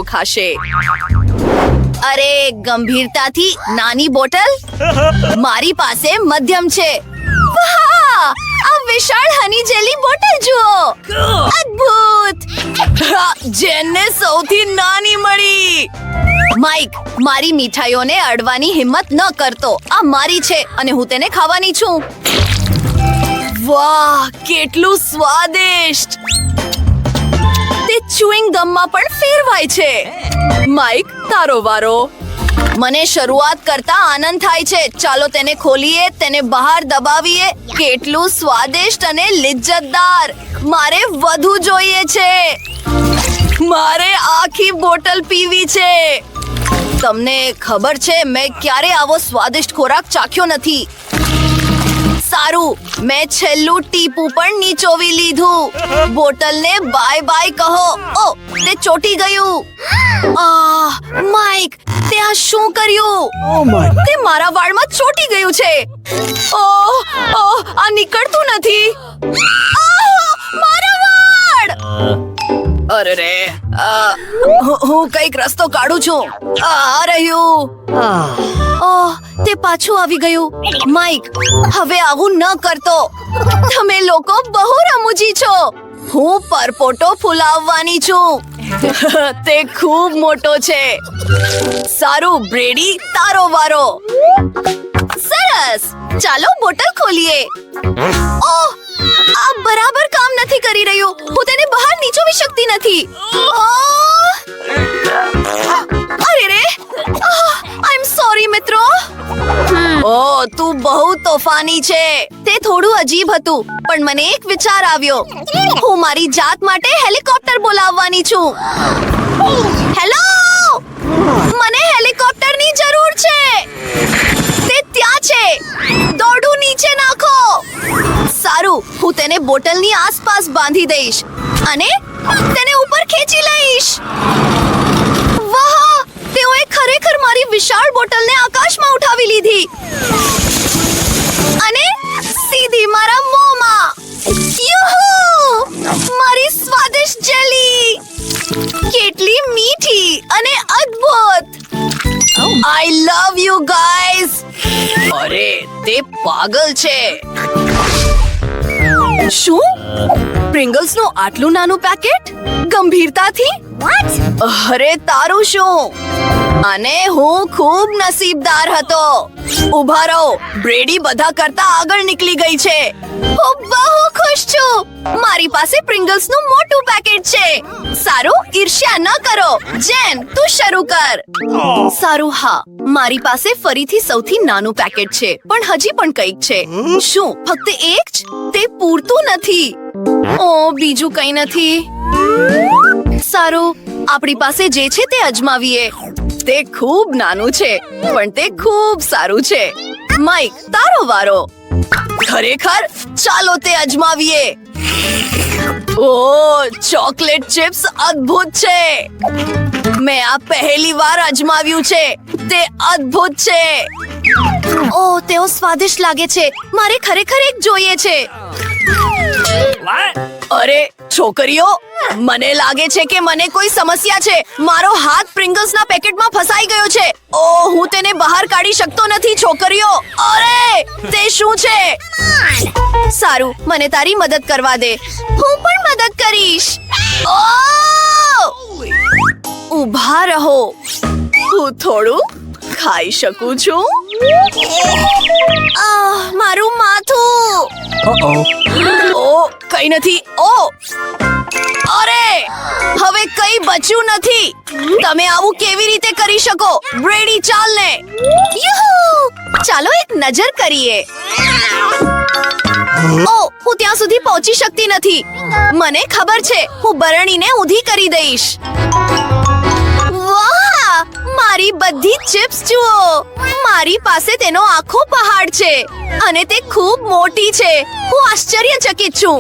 વારો ખાશે. અરે ગંભીરતાથી નાની બોટલ, મારી પાસે મધ્યમ છે. વાહ, આ વિશાળ હની જેલી બોટલ જુઓ, અદ્ભુત. જેનને સૌથી નાની મળી. માઇક, મારી મીઠાઈઓને અડવાની હિંમત ન કરતો. આ મારી છે અને હું તેને ખાવાની છું. વાહ, કેટલું સ્વાદિષ્ટ. તે ચ્યુઇંગ ગમમાં પણ ફેરવાય છે. માઇક, તારો વારો. મને શરૂઆત કરતા આનંદ થાય છે. ચાલો તેને ખોલીએ, તેને બહાર દબાવીએ. કેટલું સ્વાદિષ્ટ અને લિજ્જતદાર. મારે વધુ જોઈએ છે. મારે આખી બોટલ પીવી છે. તમને ખબર છે, મેં ક્યારે આવો સ્વાદિષ્ટ ખોરાક ચાખ્યો નથી. સારું, મેં છેલ્લું ટીપું પણ નીચોવી લીધું. બોટલને બાય બાય કહો. ઓ, તે ચોટી ગયું. માઇક, તે આ શું કર્યું? તે મારા વાળમાં ચોટી ગયું છે. આ નીકળતું નથી. મારા વાળ! અરે રે, હું કઈક રસ્તો કાઢું છું. આ રહ્યું. તે પાછું આવી ગયું. માઇક, હવે આવું ન કરતો. તમે લોકો બહુ રમૂજી છો. હું પરપોટો ફૂલાવવાની છું. તે ખૂબ મોટો છે. સારું બ્રેડી, તારો વારો. સરસ, ચાલો બોટલ ખોલીએ. ઓહ, આ બરાબર કામ નથી કરી રહ્યું. હું તેને બહાર નીચોવી શકતી નથી. અરે રે, આઈ એમ સોરી મિત્રો. તું બહુ તોફાની છે. તે થોડું અજીબ હતું, પણ મને એક વિચાર આવ્યો. હું મારી જાત માટે હેલિકોપ્ટર બોલાવવાની છું. હેલો, મને હેલિકોપ્ટરની જરૂર છે. તે ત્યાં છે. દોરડું નીચે નાખો. સારું, હું તેને બોટલની આસપાસ બાંધી દઈશ અને તેને ઉપર ખેંચી લઈશ. વાહ, તેઓએ ખરેખર મારી વિશાળ બોટલને આકાશમાં ઉઠાવી લીધી અને સીધી મારા મોંમાં. યુહુ! મારી સ્વાદિષ્ટ જેલી કેટલી મીઠી અને અદ્ભુત. આઈ લવ યુ ગાઈઝ. અરે, તે પાગલ છે. શું? પ્રિંગલ્સ નું આટલું નાનું પેકેટ? ગંભીરતાથી? અરે તારું શું? અને હું ખૂબ નસીબદાર હતો. ઉભા રહો, બ્રેડી બધા કરતા આગળ નીકળી ગઈ છે. હું બહુ ખુશ છું. મારી પાસે પ્રિંગલ્સ નું મોટું પેકેટ છે. સારું, ઈર્ષ્યા ન કરો. જેન, તું શરૂ કર. સારું, હા, મારી પાસે ફરીથી સૌથી નાનું પેકેટ છે, પણ હજી પણ કંઈક છે. શું ફક્ત એક જ? તે પૂરતું નથી. બીજું કંઈ નથી. સારું, આપણી પાસે જે છે તે અજમાવીએ. તે ખૂબ નાનું છે, પણ તે ખૂબ સારું છે. માઇક, તારો વારો. ખરેખર? ચાલો તે અજમાવીએ. ચોકલેટ ચિપ્સ અદ્ભુત છે. મેં આ પહેલી વાર અજમાવ્યું છે. તે અદ્ભુત છે. તેઓ સ્વાદિષ્ટ લાગે છે. મારે ખરેખર એક જોઈએ છે. અરે છોકરીઓ, મને લાગે છે કે મને કોઈ સમસ્યા છે. મારો હાથ પ્રિંગલ્સના પેકેટમાં ફસાઈ ગયો છે. હું તેને બહાર કાઢી શકતો નથી. છોકરીઓ, અરે તે શું છે? સારું, મને તારી મદદ કરવા દે. હું પણ મદદ કરીશ. ઊભા રહો, હું થોડું ખાઈ શકું છું. મારું માથું. કઈ નથી. અરે, હવે કઈ બચ્યું નથી. તમે આવું કેવી રીતે કરી શકો? બ્રેડી, ચાલ ને. ચાલો એક નજર કરીએ. હું ત્યાં સુધી પહોંચી શકતી નથી. મને ખબર છે, હું બરણીને ઊંધી કરી દઈશ. વાહ, મારી બધી ચિપ્સ જુઓ. મારી પાસે તેનો આખો પહાડ છે અને તે ખૂબ મોટી છે. હું આશ્ચર્યચકિત છું.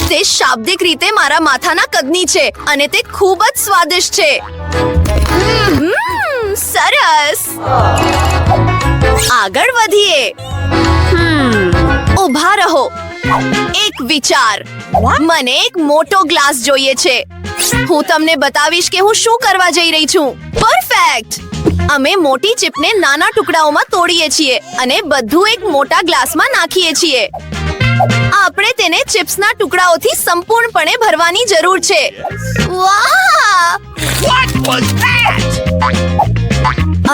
તે શાબ્દિક રીતે મારા માથાના કદની છે અને તે ખૂબ જ સ્વાદિષ્ટ છે. સરસ. આગળ વધીએ. ઊભા રહો. એક વિચાર. મને એક મોટો ગ્લાસ જોઈએ છે. હું તમને બતાવીશ કે હું શું કરવા જઈ રહી છું. પરફેક્ટ. અમે મોટી ચિપને નાના ટુકડાઓમાં તોડીએ છીએ અને બધું એક મોટા ગ્લાસમાં નાખીએ છીએ. આપણે તેને ચિપ્સના ટુકડાઓથી સંપૂર્ણપણે ભરવાની જરૂર છે. વાહ!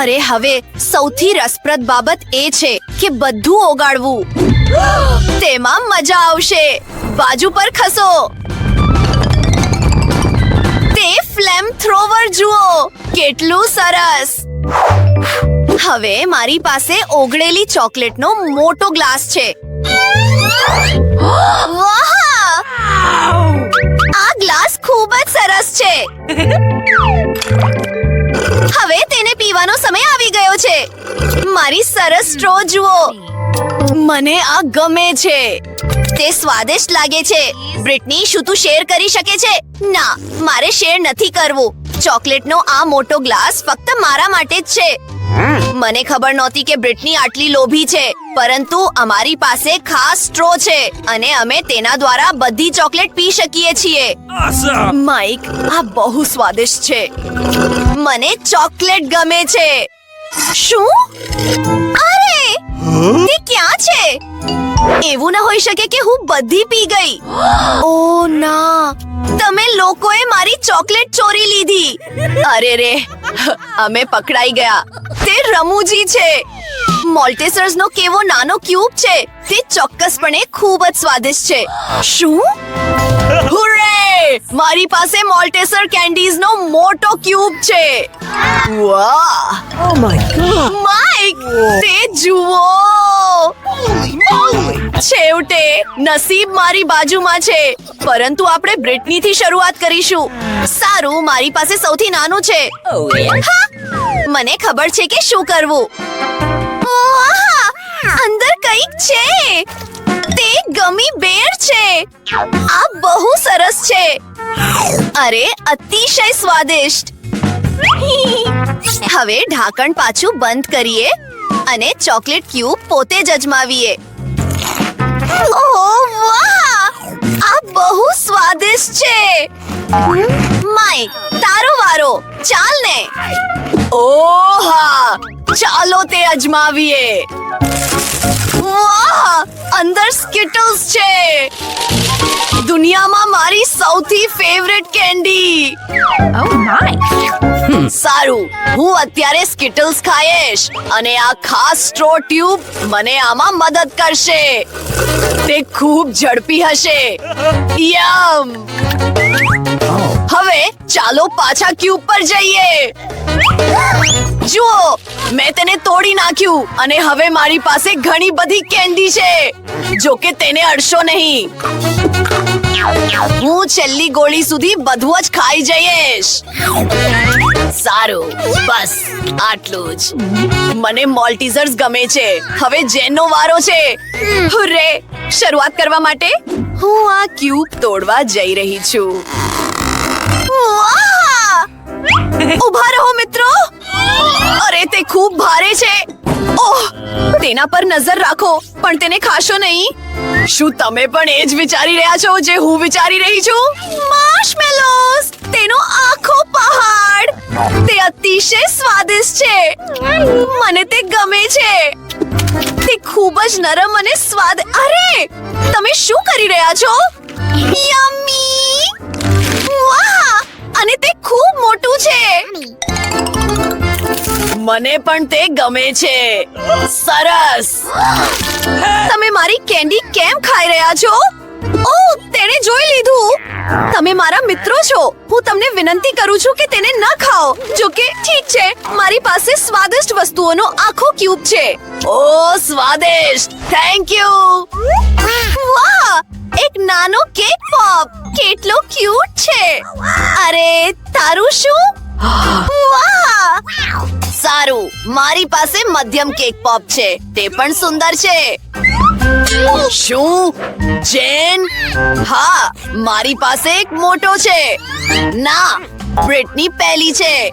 અરે હવે સૌથી રસપ્રદ બાબત એ છે કે બધું ઓગાળવું. તેમાં મજા આવશે. બાજુ પર ખસો. તે ફ્લેમ થ્રોવર જુઓ. કેટલું સરસ. હવે મારી પાસે ઓગળેલી ચોકલેટનો મોટો ગ્લાસ છે. વાહ! આ ગ્લાસ ખૂબ જ સરસ છે. હવે તેને પીવાનો સમય આવી ગયો છે. મારી સરસ સ્ટ્રો જુઓ. મને આ ગમે છે. તે સ્વાદિષ્ટ લાગે છે. બ્રિટની, શું તું શેર કરી શકે છે? ના, મારે શેર નથી કરવું. ચોકલેટનો આ મોટો ગ્લાસ ફક્ત મારા માટે જ છે. મને ખબર નહોતી કે બ્રિટની આટલી લોભી છે, પરંતુ અમારી પાસે ખાસ સ્ટ્રો છે અને અમે તેના દ્વારા બધી ચોકલેટ પી શકીએ છીએ. માઇક, આ બહુ સ્વાદિષ્ટ છે. મને ચોકલેટ ગમે છે. શું? અરે, તે ક્યાં છે? એવું ન હોઈ શકે કે હું બધી પી ગઈ. ઓ ના, તમે લોકોએ મારી ચોકલેટ ચોરી લીધી. અરે રે, અમે પકડાઈ ગયા. તે રમૂજી છે. મોલ્ટેસર્સનો કેવો નાનો ક્યુબ છે. તે ચોક્કસપણે ખૂબ જ સ્વાદિષ્ટ છે. શું? હુર્રે! મારી પાસે મોલ્ટેસર કેન્ડીઝનો મોટો ક્યુબ છે. વાહ! Oh my god! માઇક, તે જુઓ. છેવટે નસીબ મારી બાજુમાં છે. પરંતુ આપણે બ્રિટનીથી શરૂઆત કરીશું. સારું, મારી પાસે સૌથી નાનું છે. હા, મને ખબર છે કે શું કરવું. વાહ! અંદર કંઈક છે. તે ગમી બેર છે. આ બહુ સરસ છે. અરે, અતિશય સ્વાદિષ્ટ. હવે ઢાંકણ પાછું બંધ કરીએ અને ચોકલેટ ક્યુબ પોતે જ અજમાવીએ. ઓહ વાહ! આ બહુ સ્વાદિષ્ટ છે. માઇક, તારો વારો. ચાલ ને. ઓહ હા, ચાલો તે અજમાવીએ. વાહ! અંદર સ્કિટલ્સ છે. દુનિયામાં મારી સૌથી ફેવરેટ કેન્ડી. Oh my! સારું, હું અત્યારે સ્કિટલ્સ ખાઈશ અને આ ખાસ સ્ટ્રો ટ્યુબ મને આમાં મદદ કરશે. તે ખૂબ ઝડપી હશે. યમ! હવે ચાલો પાછા ક્યુબ પર જઈએ. જુઓ, મેં તેને તોડી નાખ્યું અને હવે મારી પાસે ઘણી બધી કેન્ડી છે. જો કે તેને અડશો નહીં. હું છેલ્લી ગોળી સુધી બધું જ ખાઈ જઈશ. સારું, બસ આટલું જ. મને મોલ્ટીઝર્સ ગમે છે. હવે જેનનો વારો છે. હુર્રે! શરૂઆત કરવા માટે હું આ ક્યુબ તોડવા જઈ રહી છું. વાહ! ઊભા રહો મિત્રો. અરે, તે ખૂબ ભારે છે. ઓહ, તેના પર નજર રાખો, પણ તેને ખાશો નહીં. શું તમે પણ એ જ વિચારી રહ્યા છો જે હું વિચારી રહી છું? માર્શમેલોઝ! તેનો આખો પહાડ. તે અતિશય સ્વાદિષ્ટ છે. મને તે ગમે છે. તે ખૂબ જ નરમ અને સ્વાદ. અરે, તમે શું કરી રહ્યા છો? યમ્મી! વાહ! અને તે ખૂબ મોટું છે. મને પણ તે ગમે છે. સરસ. તમે મારી કેન્ડી કેમ ખાઈ રહ્યા છો? ઓહ, તેણે જોઈ લીધું. તમે મારા મિત્રો છો. હું તમને વિનંતી કરું છું કે તેને ન ખાઓ. જો કે ઠીક છે, મારી પાસે સ્વાદિષ્ટ વસ્તુઓનો આખો ક્યુબ છે. ઓહ, સ્વાદિષ્ટ. Thank you. વાહ! એક નાનો કેક પોપ. કેટલો ક્યુટ છે. અરે, તારું શું? વાહ! સારું, મારી પાસે મધ્યમ કેક પોપ છે. તે પણ સુંદર છે. શું? જેન? હા, મારી પાસે એક મોટો છે. ના, બ્રિટની પહેલી છે.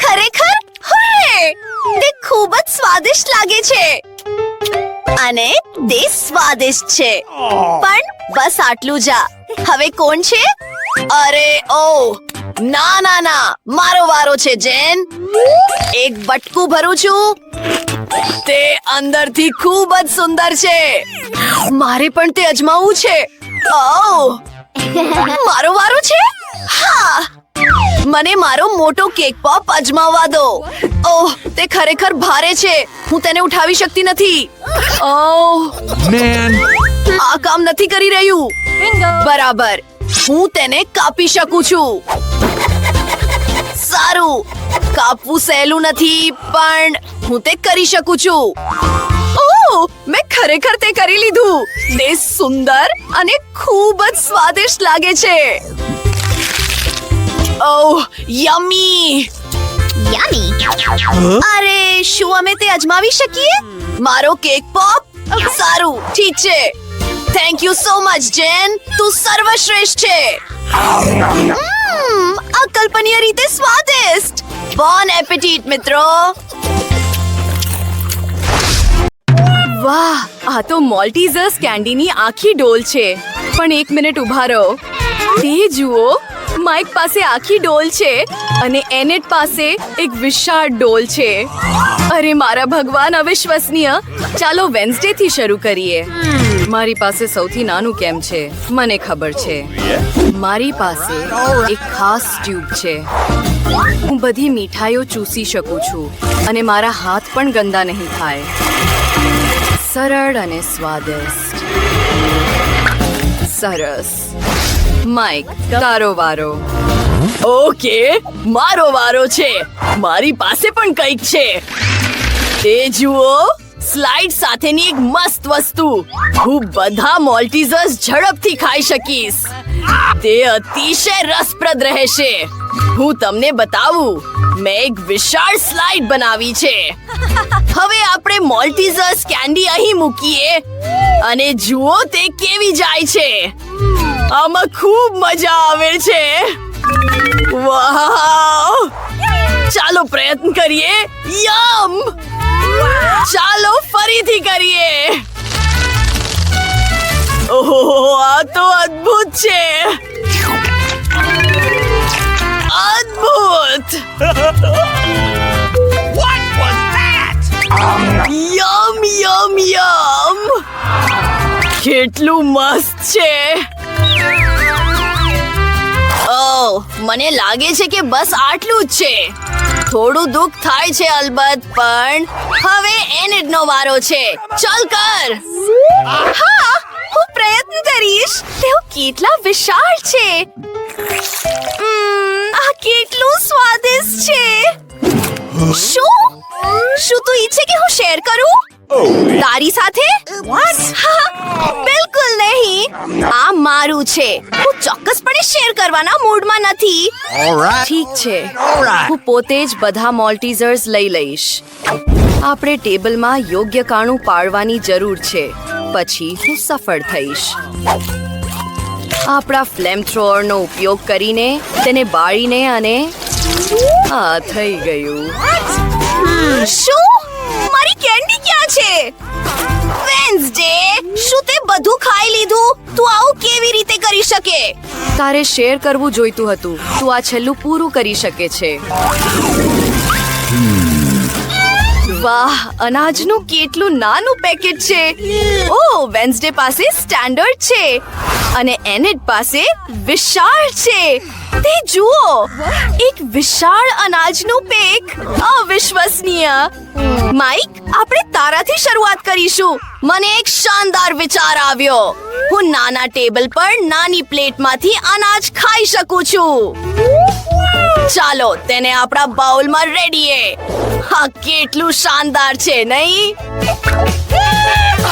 ખરેખર? હુર્રે! તે ખૂબ જ સ્વાદિષ્ટ લાગે છે. અને તે સ્વાદિષ્ટ છે. પણ બસ આટલું જ. હવે કોણ છે? અરે ઓ ના ના ના, મારો વારો છે જેન. એક બટકું ભરું છું. તે અંદરથી ખૂબ જ સુંદર છે. મારે પણ તે અજમાવવું છે. ઓહ, મારો વારો છે. હા, મને મારો મોટો કેક પોપ અજમાવવા દો. ઓહ, તે ખરેખર ભારે છે. હું તેને ઉઠાવી શકતી નથી. ઓહ, Man. આ કામ નથી કરી રહ્યું. બરાબર, હું તેને કાપી શકું છું. સારું, કાપવું સહેલું નથી, પણ હું તે કરી શકું છું. ઓહ, મેં ખરેખર તે કરી લીધું. તે સુંદર અને ખૂબ જ સ્વાદિષ્ટ લાગે છે. ઓહ, યમ્મી. અરે, શું અમે તે અજમાવી શકીએ? મારો કેક પોપ? સારું, ઠીક છે. થેન્ક યુ સો મચ જેન. તું સર્વશ્રેષ્ઠ છે. અકલ્પનીય રીતે સ્વાદિષ્ટ. બોન એપેટીટ મિત્રો. વાહ, આ તો મોલ્ટીઝર્સ કેન્ડીની આખી ડોલ છે. પણ એક મિનિટ ઊભા રહો. તે જુઓ, માઇક પાસે આખી ડોલ છે અને એનેટ પાસે એક વિશાળ ડોલ છે. અરે મારા ભગવાન, અવિશ્વસનીય. ચાલો વેન્સડે થી શરૂ કરીએ. મારી પાસે સૌથી નાનું કેમ છે? મને ખબર છે. મારી પાસે એક ખાસ ટ્યુબ છે. હું બધી મીઠાઈઓ ચૂસી શકું છું અને મારા હાથ પણ ગંદા નહીં થાય. સરળ અને સ્વાદિષ્ટ. સરસ. માઇક, તારો વારો. ઓકે, મારો વારો છે. મારી પાસે પણ કંઈક છે. તે જુઓ, સ્લાઇડ સાથેની એક મસ્ત વસ્તુ. હું બધા મોલ્ટીઝર્સ ઝડપથી ખાઈ શકીશ. તે અતિશય રસપ્રદ રહેશે. હું તમને બતાવું. મેં એક વિશાળ સ્લાઇડ બનાવી છે. હવે આપણે મોલ્ટીઝર્સ કેન્ડી અહીં મૂકીએ અને જુઓ તે કેવી જાય છે. આમાં ખૂબ મજા આવે છે. વાહ! ચાલો પ્રયત્ન કરીએ. યમ! ચાલો ફરીથી કરીએ. ઓહો, આ તો અદ્ભુત છે. અદ્ભુત! What was that? Yama Yama Yama! કેટલું મસ્ત છે. ઓહ, મને લાગે છે કે બસ આટલું જ છે. થોડું દુઃખ થાય છે અલબત્ત, પણ હવે એનેડનો વારો છે. ચાલ કર. હા, હું પ્રયત્ન કરીશ. તેઓ કેટલા વિશાળ છે. આ કેટલું સ્વાદિષ્ટ છે. શું તું ઈચ્છે કે હું શેર કરું તારી સાથે? હા, બિલકુલ નહીં. આ મારું છે. હું ચોક્કસપણે શેર કરવાના મૂડમાં નથી. All right. ઠીક છે, All right. હું પોતે જ બધા મોલ્ટીઝર્સ લઈ લઈશ. આપણે ટેબલમાં યોગ્ય કાણું પાડવાની જરૂર છે. પછી હું સફળ થઈશ. આપણા ફ્લેમ થ્રોઅરનો ઉપયોગ કરીને તેને બાળીને અને આ થઈ ગયું. શું? મારી કેન્ડી ક્યાં છે? વેન્સડે, શું તે બધું ખાઈ લીધું? તું આવું કેવી રીતે કરી શકે? તારે શેર કરવું જોઈતું હતું. તું આ છેલ્લું પૂરું કરી શકે છે. વાહ, અનાજનું કેટલું નાનું પેકેટ છે. ઓહ, વેન્સડે પાસે સ્ટાન્ડર્ડ છે અને એનેટ પાસે વિશાળ છે. તે જુઓ, એક વિશાળ અનાજનું પેક. અવિશ્વસનીય. માઇક, આપણે તારાથી શરૂઆત કરીશું. મને એક શાનદાર વિચાર આવ્યો. હું નાના ટેબલ પર નાની પ્લેટમાંથી અનાજ ખાઈ શકું છું. ચાલો તેને આપણા બાઉલમાં રેડીએ. હા, કેટલું શાનદાર છે, નહીં?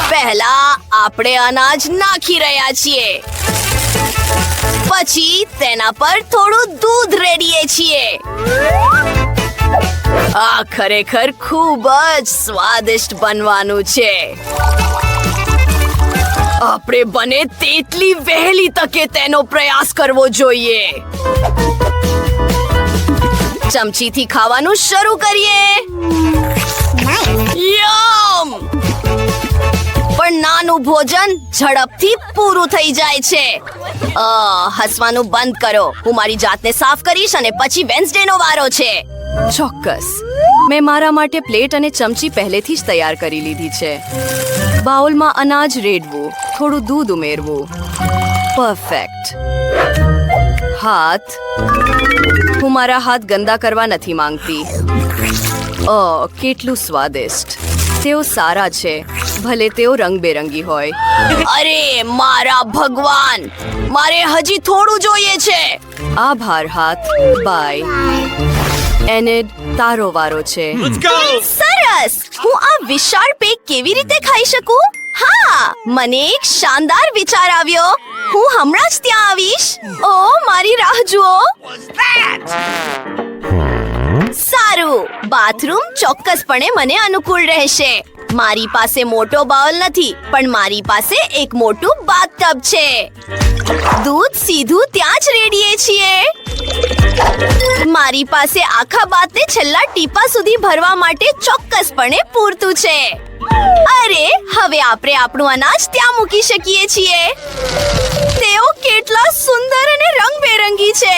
પહેલા આપણે અનાજ નાખી રહ્યા છીએ. પછી તેના પર થોડું દૂધ રેડીએ છીએ. આ ખરેખર ખૂબ જ સ્વાદિષ્ટ બનવાનું છે. આપણે બને તેટલી વહેલી તકે તેનો પ્રયાસ કરવો જોઈએ. ચમચીથી ખાવાનું શરૂ કરીએ. યમ! પણ નાનું ભોજન ઝડપથી પૂરું થઈ જાય છે. હસવાનું બંધ કરો. હું મારી જાતને સાફ કરીશ અને પછી વેન્સડે નો વારો છે. ચોક્કસ. મેં મારા માટે પ્લેટ અને ચમચી પહેલેથી જ તૈયાર કરી લીધી છે. બાઉલમાં અનાજ રેડવું, થોડું દૂધ ઉમેરવું. પરફેક્ટ. હાથ. હું મારા હાથ ગંદા કરવા નથી માંગતી. કેટલું સ્વાદિષ્ટ. તેઓ સારા છે, ભલે તેઓ રંગબેરંગી હોય. અરે મારા ભગવાન, મારે હજી થોડું જોઈએ છે. આભાર હાથ. બાય. એનેડ, તારો વારો છે. Let's go! સરસ. હું આ વિશાળ પેક કેવી રીતે ખાઈ શકું? હા, મને એક શાનદાર વિચાર આવ્યો. હું હમણાં જ ત્યાં આવીશ. મારી રાહ જુઓ. સારું. બાથરૂમ ચોક્કસપણે મને અનુકૂળ રહેશે. મારી પાસે મોટો બાઉલ નથી, પણ મારી પાસે એક મોટું બાથટબ છે. દૂધ સીધું ત્યાં જ રેડીએ છીએ. મારી પાસે આખા બાથને છેલ્લા ટીપા સુધી ભરવા માટે ચોક્કસપણે પૂરતું છે. અરે, હવે આપણે આપણું અનાજ ત્યાં મૂકી શકીએ છીએ. તેઓ કેટલા સુંદર અને રંગબેરંગી છે.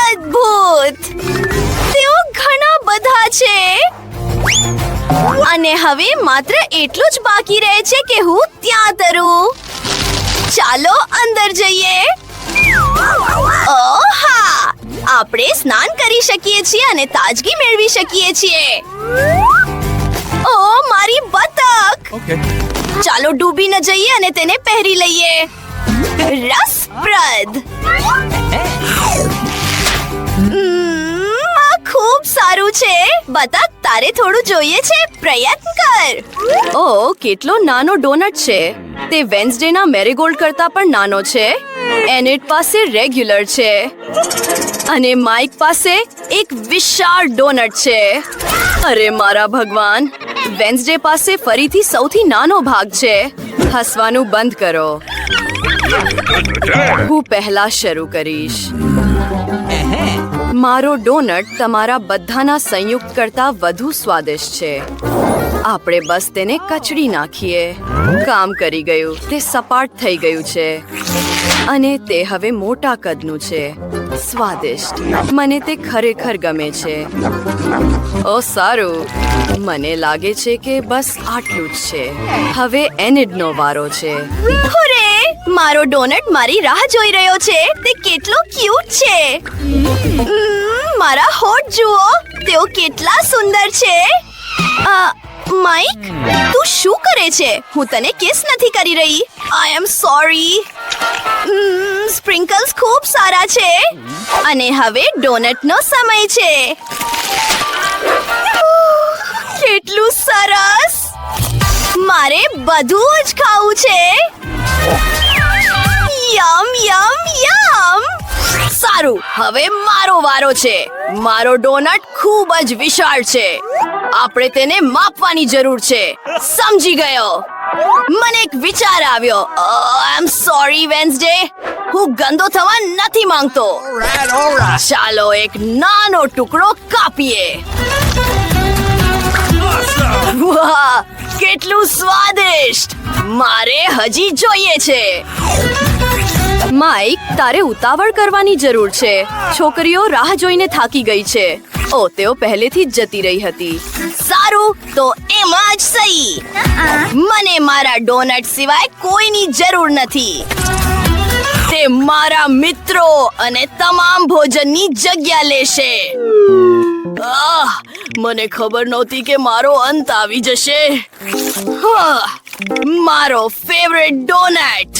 અદ્ભુત. તેઓ ઘણા બધા છે. અને હવે માત્ર એટલું જ બાકી રહે છે કે હું ત્યાં તરું. ચાલો અંદર જઈએ. હા, આપણે સ્નાન કરી શકીએ છીએ અને તાજગી મેળવી શકીએ છીએ. મારી બતક. Okay. ચાલો ડૂબી ન જઈએ અને તેને પહેરી લઈએ. રસપ્રદ. આ ખૂબ સારું છે. બતક, તારે થોડું જોઈએ છે? પ્રયત્ન કર. કેટલો નાનો ડોનટ છે. તે વેન્સડેના મેરીગોલ્ડ કરતા પણ નાનો છે. એનેટ પાસે રેગ્યુલર છે અને માઇક પાસે એક વિશાળ ડોનટ છે. અરે મારા ભગવાન, વેન્સડે પાસે ફરીથી સૌથી નાનો ભાગ છે. હસવાનું બંધ કરો. હું પહેલા શરૂ કરીશ. મારો ડોનટ તમારા બધાના સંયુક્ત કરતા વધુ સ્વાદિષ્ટ છે. આપણે બસ તેને કચડી નાખીએ. કામ કરી ગયું. તે સપાટ થઈ ગયું છે અને તે હવે મોટા કદનું છે. સ્વાદિષ્ટ. મને તે ખરેખર ગમે છે. સારું. મને લાગે છે કે બસ આટલું જ છે. હવે એનિડનો વારો છે. હુરે! મારો ડોનટ મારી રાહ જોઈ રહ્યો છે. તે કેટલો ક્યુટ છે. મારા હોઠ જુઓ. તેઓ કેટલા સુંદર છે. માઇક, તું શું કરે છે? હું તને કિસ નથી કરી રહી. આઈ એમ સોરી. સ્પ્રિંકલ્સ ખૂબ સારા છે. અને હવે ડોનટનો સમય છે. કેટલું સરસ. મારે બધું જ ખાવું છે. યમ યમ યમ. સારું, હવે મારો વારો છે. મારો ડોનટ ખૂબ જ વિશાળ છે. આપણે તેને માપવાની જરૂર છે. સમજી ગયો. મને એક વિચાર આવ્યો. આઈ એમ સોરી વેન્સડે. હું ગંદો થવા નથી માંગતો. All right. ચાલો એક નાનો ટુકડો કાપીએ. વાહ, કેટલું સ્વાદિષ્ટ. મારે હજી જોઈએ છે. માઇક, તારે ઉતાવળ કરવાની જરૂર છે. છોકરીઓ રાહ જોઈને થાકી ગઈ છે. તેઓ પહેલેથી જ જતી રહી હતી. સારું, તો એમાં જ સહી. મને મારા ડોનટ સિવાય કોઈની જરૂર નથી. તે મારા મિત્રો અને તમામ ભોજનની જગ્યા લેશે. મને ખબર નહોતી કે મારો અંત આવી જશે. મારો ફેવરેટ ડોનટ.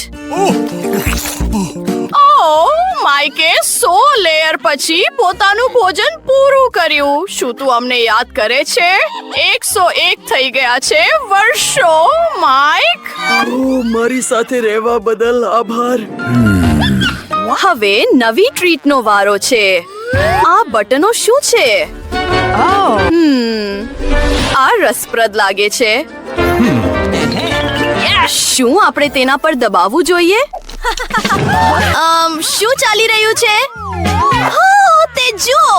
માઇકે 100 લેયર પછી પોતાનું ભોજન પૂરું કર્યું. શું તું અમને યાદ કરે છે? 101 થઈ ગયા છે વર્ષો. માઇક, મારી સાથે રહેવા બદલ આભાર. હવે નવી ટ્રીટનો વારો છે. આ બટનો શું છે? આ રસપ્રદ લાગે છે. શું આપણે તેના પર દબાવવું જોઈએ? શું ચાલી રહ્યું છે? તે જુઓ,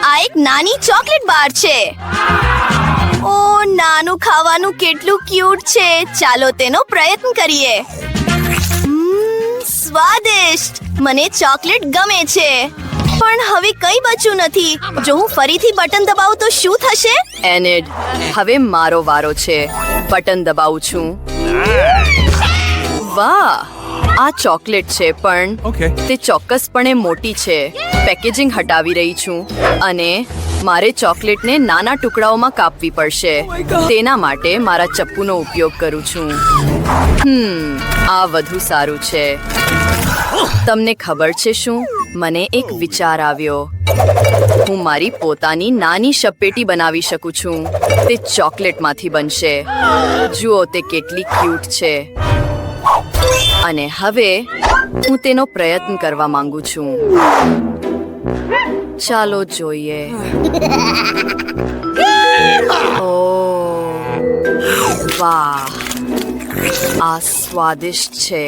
આ એક નાની ચોકલેટ બાર છે. નાનું ખાવાનું કેટલું ક્યુટ છે. ચાલો તેનો પ્રયત્ન કરીએ. સ્વાદિષ્ટ. મને ચોકલેટ ગમે છે, પણ હવે કંઈ બચ્યું નથી. જો હું ફરીથી બટન દબાવું તો શું થશે? એનેડ, હવે મારો વારો છે. બટન દબાવું છું. વાહ, આ ચોકલેટ છે, પણ Okay. તે ચોક્કસપણે મોટી છે. પેકેજિંગ હટાવી રહી છું અને મારે ચોકલેટને નાના ટુકડાઓમાં કાપવી પડશે. તેના માટે મારા ચપ્પુનો ઉપયોગ કરું છું. આ વધુ સારું છે. તમને ખબર છે શું? મને એક વિચાર આવ્યો. હું મારી પોતાની નાની શપેટી બનાવી શકું છું. તે ચોકલેટમાંથી બનશે. જુઓ તે કેટલી ક્યુટ છે. અને હવે હું તેનો પ્રયત્ન કરવા માંગુ છું. ચાલો જોઈએ. ઓહ, વાહ, આ સ્વાદિષ્ટ છે.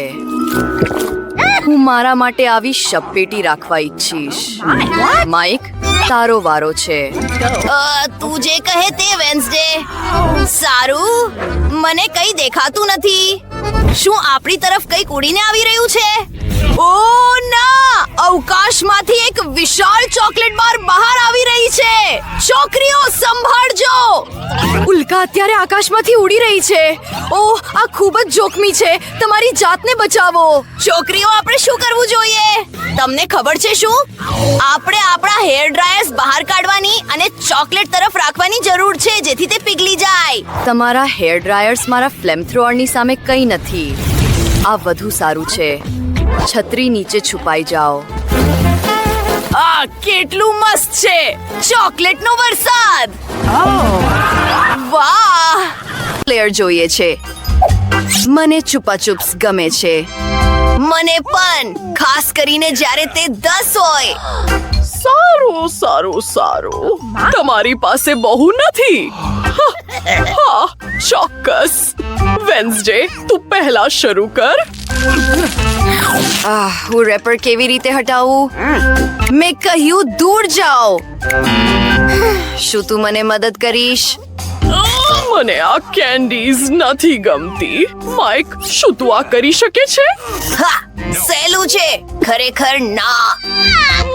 હું મારા માટે આવી શપેટી રાખવા ઈચ્છીશ. માઇક, તારો વારો છે. તું જે કહે તે, વેન્સડે. સારું, મને કંઈ દેખાતું નથી. શું આપણી તરફ કંઈક ઉડીને આવી રહ્યું છે? ઓ ના! અવકાશમાંથી એક વિશાળ ચોકલેટ બાર બહાર આવી રહી છે. છોકરીઓ, સંભાળજો! ઉલ્કા અત્યારે આકાશમાંથી ઉડી રહી છે. ઓહ, આ ખૂબ જ જોખમી છે. તમારી જાતને બચાવો. છોકરીઓ, આપણે શું કરવું જોઈએ? તમને ખબર છે શું? આપણે આપણા હેર ડ્રાયર્સ બહાર કાઢવાની અને ચોકલેટ તરફ રાખવાની જરૂર છે, જેથી તે પીગળી જાય. તમારા હેર ડ્રાયર્સ મારા ફ્લેમથ્રોઅરની સામે કંઈ નથી. આ વધુ સારું છે. છત્રી નીચે છુપાઈ જાઓ. આ કેટલું મસ્ત છે! ચોકલેટનો વરસાદ! વાહ! પ્લેયર જોઈએ છે. મને છુપાછુપ્સ ગમે છે. મને પણ, ખાસ કરીને જ્યારે તે 10 હોય. સારું સારું સારું. તમારી પાસે બહુ નથી. હા, ચોક્કસ. વેન્સડે, તું પહેલા શરૂ કર. હું રેપર કેવી રીતે હટાવું? મેં કહ્યું દૂર જાઓ. શું તું મને મદદ કરીશ? મને આ કેન્ડીઝ નથી ગમતી. માઇક, શું તું આ કરી શકે છે? હા, સહેલું છે. ખરેખર ના.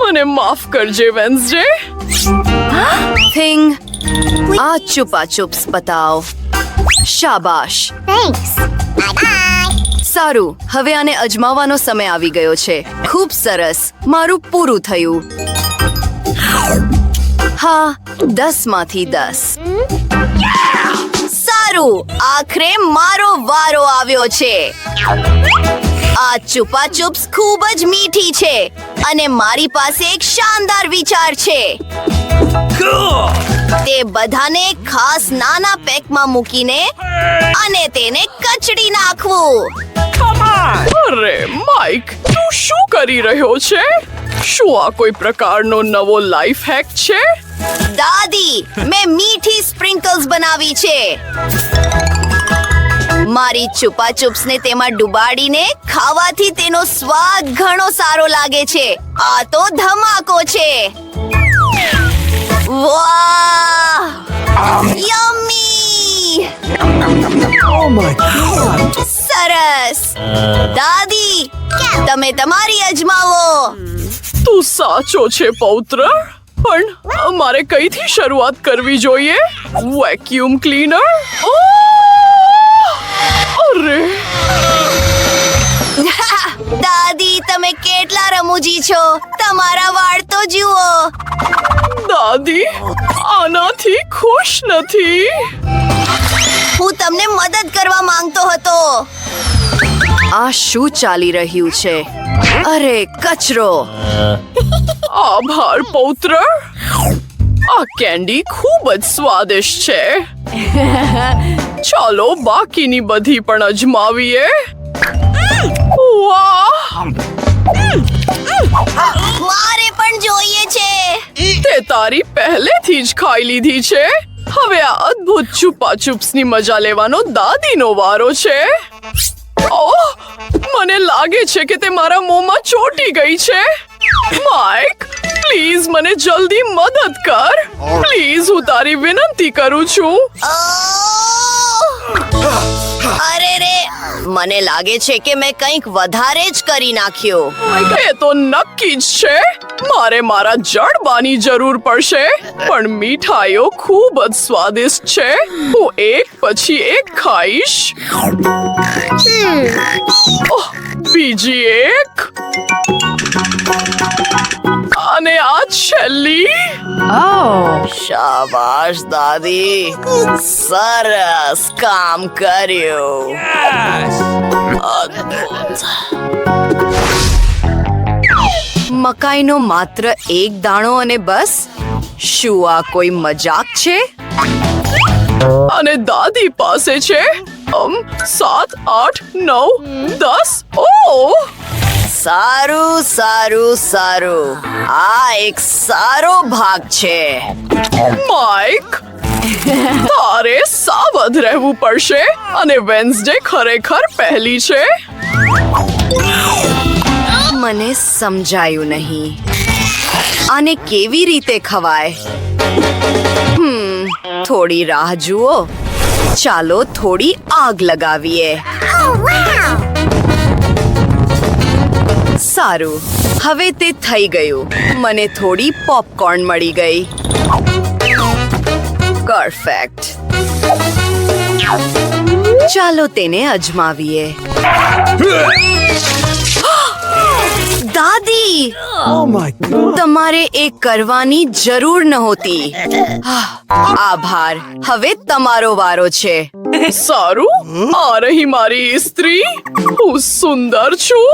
મને માફ કરજે, વેન્સડે. થિંગ, આ છુપાછુપ્સ બતાવ. શાબાશ. સારું, હવે આને અજમાવવાનો સમય આવી ગયો છે. ખૂબ સરસ. મારું પૂરું થયું. હા, 10માંથી 10. સારું, આખરે મારો વારો આવ્યો છે. આ છુપાછુપ્સ ખૂબ જ મીઠી છે અને મારી પાસે એક શાનદાર વિચાર છે. તે બધાને ખાસ નાના પેકમાં મૂકીને અને તેને કચડી નાખવું. અરે માઇક, તું શું કરી રહ્યો છે? શું આ કોઈ પ્રકારનો નવો લાઈફ હેક છે? દાદી, મેં મીઠી સ્પ્રિંકલ્સ બનાવી છે. મારી છુપાછુપ્સને તેમાં ડુબાડીને ખાવાથી તેનો સ્વાદ ઘણો સારો લાગે છે. આ તો ધમાકો છે. વાહ! યમ્મી! Oh my god! સરસ. દાદી, તમે તમારી અજમાવો. તું સાચો છે, પૌત્ર. પણ અમારે કઈથી શરૂઆત કરવી જોઈએ? Vacuum cleaner? અરે, દાદી, તમે કેટલા રમૂજી છો. તમારા વાળ તો જુઓ. દાદી, આનાથી ખુશ નથી. હું તમને મદદ કરવા માંગતો હતો. આ શું ચાલી રહ્યું છે? અરે, કચરો. આભાર, પૌત્ર. આ કેન્ડી ખૂબ જ સ્વાદિષ્ટ છે. ચાલો બાકીની બધી પણ અજમાવીએ. વાહ! મારે પણ જોઈએ છે. તે તારી પહેલેથી જ ખાઈ લીધી છે. હવે આ અદ્ભુત છુપાછુપ્સની મજા લેવાનો દાદીનો વારો છે. ઓહ, મને લાગે છે કે તે મારા મોંમાં ચોંટી ગઈ છે. માઇક, પ્લીઝ મને જલ્દી મદદ કર. પ્લીઝ, હું તારી વિનંતી કરું છું. અરે રે, મને લાગે છે કે મેં કંઈક વધારે જ કરી નાખ્યું. એ તો નક્કી જ છે. મારે મારા જડબાની જરૂર પડશે. પણ મીઠાઈઓ ખૂબ જ સ્વાદિષ્ટ છે. હું એક પછી એક ખાઈશ. ઓહ, બીજી એક. અને આ છેલ્લી. Oh. શાબાશ દાદી, સરસ કામ કર્યું. અદ્ભુત. મકાઈનો માત્ર એક દાણો અને બસ? શું આ કોઈ મજાક છે? અને દાદી પાસે છે 7, 8, 9, 10. ઓહ, સારું સારું સારું, આ એક સારો ભાગ છે. માઇક, તારે સાવધ રહેવું પડશે. અને વેન્સડે ખરેખર પહેલી છે. મને સમજાયું નહીં. આને કેવી રીતે ખવાય? થોડી રાહ જુઓ. ચાલો થોડી આગ લગાવીએ. સારું, હવે તે થઈ ગયું. મને થોડી પોપકોર્ન મળી ગઈ. પરફેક્ટ. ચાલો તેને અજમાવીએ. દાદી, Oh my god! તમારે એ કરવાની જરૂર નહોતી. આભાર. હવે તમારો વારો છે. સારું, આ રહી મારી ઇસ્ત્રી. હું સુંદર છું.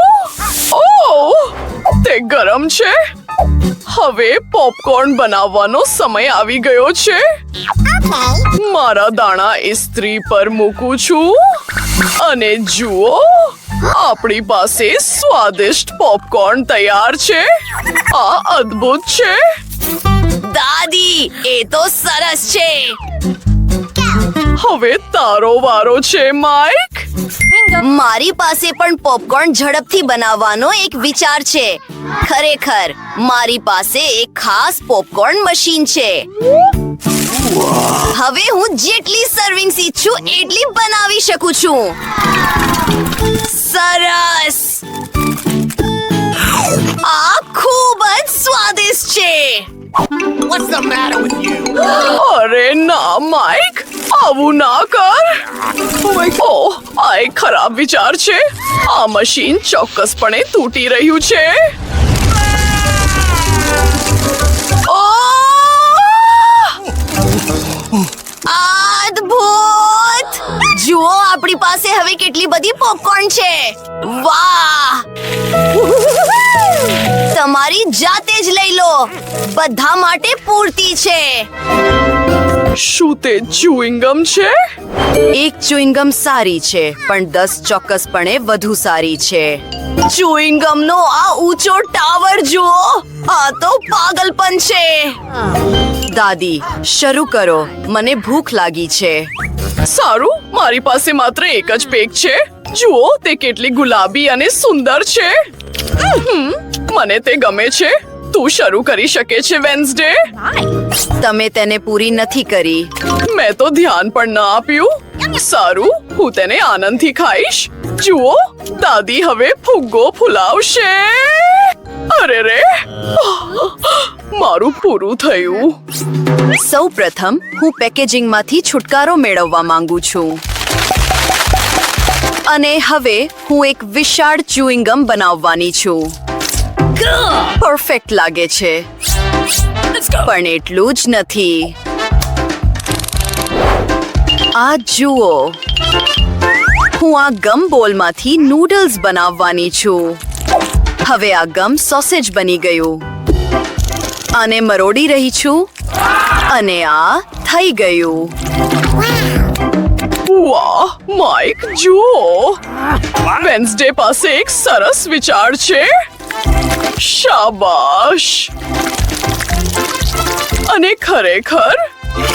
ઓહ, તે ગરમ છે. હવે પોપકોર્ન બનાવવાનો સમય આવી ગયો છે. મારા દાણા ઇસ્ત્રી પર મૂકું છું. અને જુઓ, આપણી પાસે સ્વાદિષ્ટ પોપકોર્ન તૈયાર છે. આ અદ્ભુત છે. દાદી, એ તો સરસ છે. હવે તારો વારો છે, માઇક. મારી પાસે પણ પોપકોર્ન ઝડપથી બનાવવાનો એક વિચાર છે. ખરેખર, મારી પાસે એક ખાસ પોપકોર્ન મશીન છે. હવે હું જેટલી સર્વિંગ્સ ઈચ્છું એટલી બનાવી શકું છું. સરસ. આ ખૂબ જ સ્વાદિષ્ટ છે. What's the matter with you? અરે ના, માઇક, આવું ના કર. ઓહ, આ એક ખરાબ વિચાર છે. આ મશીન ચોક્કસપણે તૂટી રહ્યું છે. અદ્ભુત. જુઓ, આપણી પાસે હવે કેટલી બધી પોપકોર્ન છે. વાહ. તમારી જાતે જ લઈ લો. બધા માટે પૂરતી છે. શું તે ચ્યુઇંગમ છે? એક ચ્યુઇંગમ સારી છે, પણ 10 ચોક્કસપણે વધુ સારી છે. ચ્યુઇંગમનો આ ઊંચો ટાવર જુઓ. આ તો પાગલપન છે. દાદી, શરૂ કરો. મને ભૂખ લાગી છે. સારું, મારી પાસે માત્ર એક જ પેક છે. જુઓ, તે કેટલી ગુલાબી અને સુંદર છે. મને તે ગમે છે. તું શરૂ કરી શકે છે, વેન્સડે. તમે તેને પૂરી નથી કરી. મેં તો ધ્યાન પણ ન આપ્યું. સારું, હું તેને આનંદથી ખાઈશ. જુઓ, દાદી હવે ફુગ્ગો ફૂલાવશે. અરે રે, મારું પૂરું થયું. સૌપ્રથમ હું પેકેજિંગમાંથી છુટકારો મેળવવા માંગુ છું. અને હવે હું એક વિશાળ ચ્યુઇંગમ બનાવવાની છું. પરફેક્ટ લાગે છે, પણ એટલું જ નથી. આ જુઓ, હું આ ગમ બોલમાંથી નૂડલ્સ બનાવવાની છું. હવે આ ગમ સોસેજ બની ગયું. આને મરોડી રહી છું. અને આ થઈ ગયું. વાહ, માઇક, જુઓ. વેન્સડે પાસે એક સરસ વિચાર છે. શાબાશ. અને ખરેખર,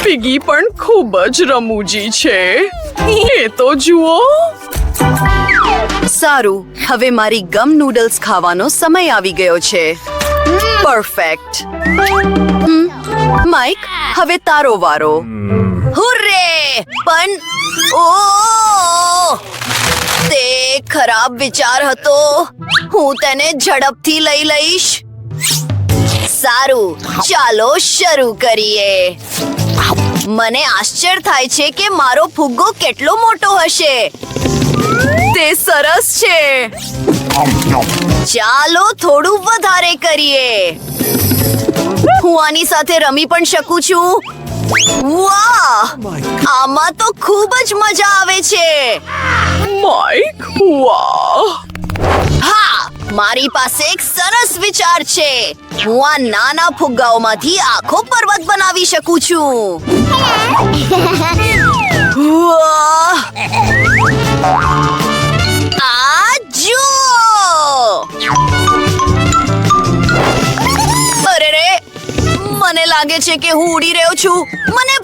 પિગી પણ ખૂબ જ રમૂજી છે. એ તો જુઓ. સારું, હવે મારી ગમ નૂડલ્સ ખાવાનો સમય આવી ગયો છે. પરફેક્ટ. માઇક, હવે તારો વારો. હુર્રે! પણ ઓ, તે ખરાબ વિચાર હતો. હું તેને ઝડપથી લઈ લઈશ. સારું, ચાલો શરૂ કરીએ. મને આશ્ચર્ય થાય છે કે મારો ફુગ્ગો કેટલો મોટો હશે. તે સરસ છે. ચાલો થોડું વધારે કરીએ. હું આની સાથે રમી પણ શકું છું. વાહ, આમાં તો ખૂબ જ મજા આવે છે. માઇક, વાહ! હા, મારી પાસે એક સરસ વિચાર છે. હું આ નાના ફુગ્ગાઓમાંથી આખો પર્વત બનાવી શકું છું. વાહ! આ જુઓ! અરે રે, મને લાગે છે કે હું ઉડી રહ્યો છું. મને